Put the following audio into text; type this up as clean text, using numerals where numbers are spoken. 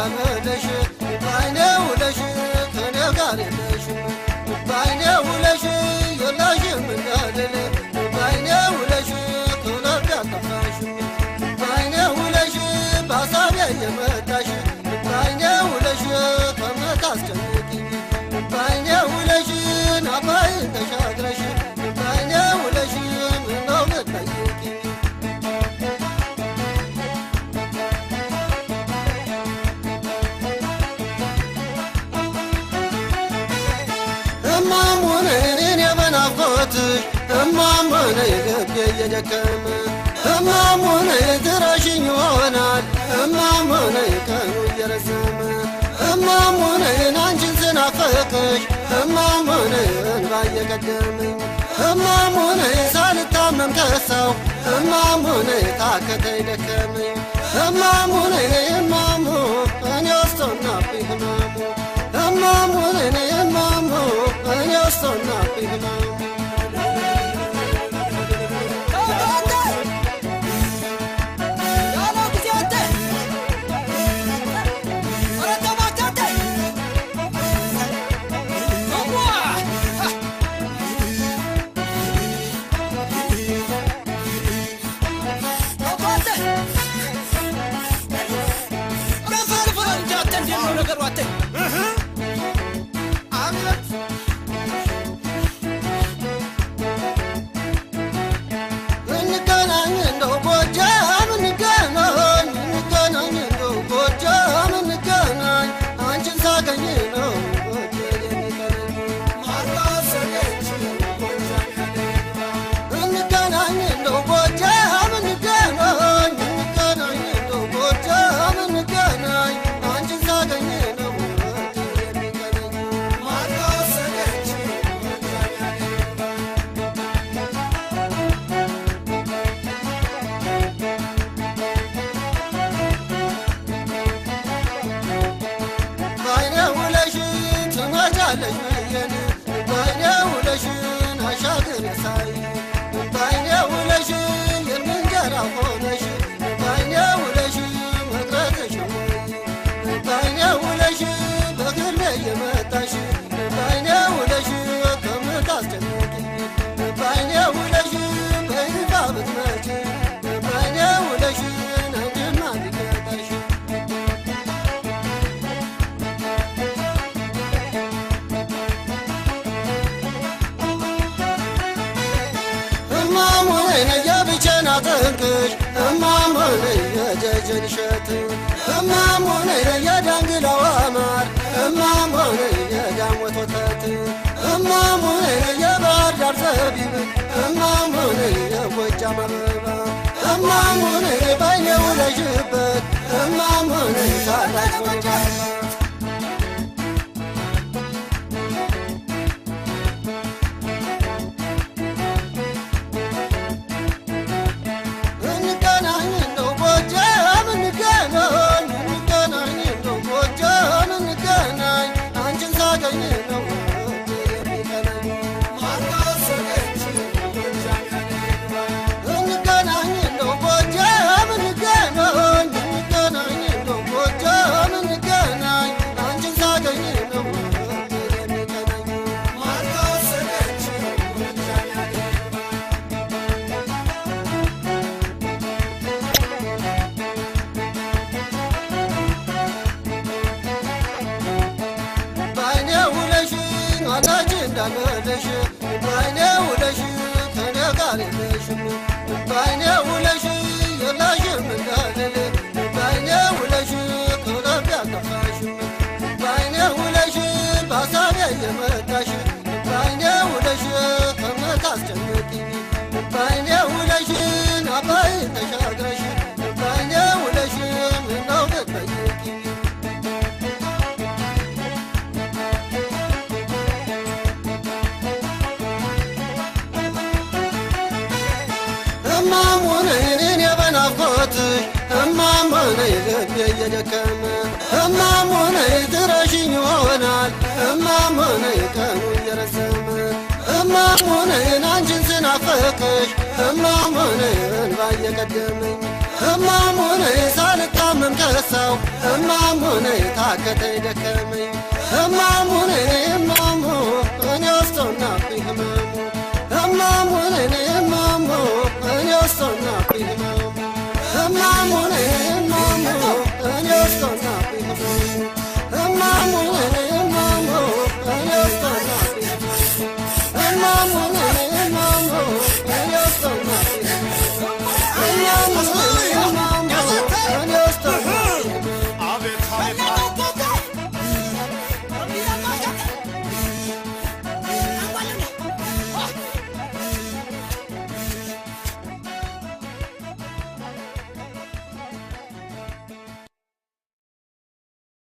እንዳልመለሽ ባይኔ ውለሽ ከኔ ጋር የለሽም ባይኔ ውለሽ የለሽም እንዳልል ባይኔ ውለሽ ከልቤ አልጠፋሽም ባይኔ ውለሽ በሀሳቤ እየመጣሽ ባይኔ ውለሽ ከምታስጨንቂኝ ባይኔ ውለሽ ናባይን ተሻግረሽ ባይኔ ውለሽ ምነው ብትጠይቂኝ እማሙን እኔን የበናፍቆትሽ እማሙን ልቤ እየደከመ እማሙን ትረሽኝ ይሆናል እማሙን ቀኑ እየረዘመ እማሙን አንቺን ስናፍቅሽ እማሙን እንባ እየቀደመኝ እማሙን ሳልታመም ከሳው እማሙን ታከተኝ ደከመኝ እማሙን እማሙ እኔ ወስቶናብኝ ህመሙ እማሙን እማሙ እኔ ወስቶናብኝ ህመሙ ባይኔ ውለሽን አሻግር ሳይ ባይኔ ውለሽ የምንጀራ ሆነሽ ባይኔ ውለሽ መቅረትሽ ባይኔ ውለሽ በግሌ የመጣሽ ባይኔ ውለሽ ከምታስጨንቂኝ ባይኔ ውለሽ በይፋ ብትመጪ ባይኔ ውለሽ አንድማ ቢቀጣሽ እማሙን የብቸና ጥንቅሽ እማሙን የጀጀን እሸት እማሙን የዳንግላው ማር እማሙን የዳሞት ወተት እማሙን የባህር ዳር ዘቢብ እማሙን የጎጃም አበባ እማሙን ባይኔ ውለሽበት እማሙን ሳላሽ እንዳልመለሽ ባይኔ ውለሽ ከኔ ጋር የለሽም ባይኔ ውለሽ የለሽም እንዳልል ባይኔ ውለሽ ከልቤ አልጠፋሽም ባይኔ ውለሽ በሀሳቤ እየመጣሽ ባይኔ ውለሽ ከምታስጨንቂኝ ባይኔ ውለሽ ናባይን ተሻግረሽ ባይኔ ውለሽ ምነው ብትጠይቂኝ እማሙን እኔን የበናፍቆትሽ እማሙን ልቤ እየደከመ እማሙን ትረሽኝ ይሆናል እማሙን ቀኑ እየረዘመ እማሙን አንቺን ስናፍቅሽ እማሙን እንባ እየቀደመኝ እማሙን ሳልታመም ብታመም ከሳው እማሙን ታከተኝ ደከመኝ እማሙን እማሙ እኔ ወስቶናብኝ ህመሙ እማሙን እማሙ እኔ ወስቶናብኝ ህመሙ እማሙን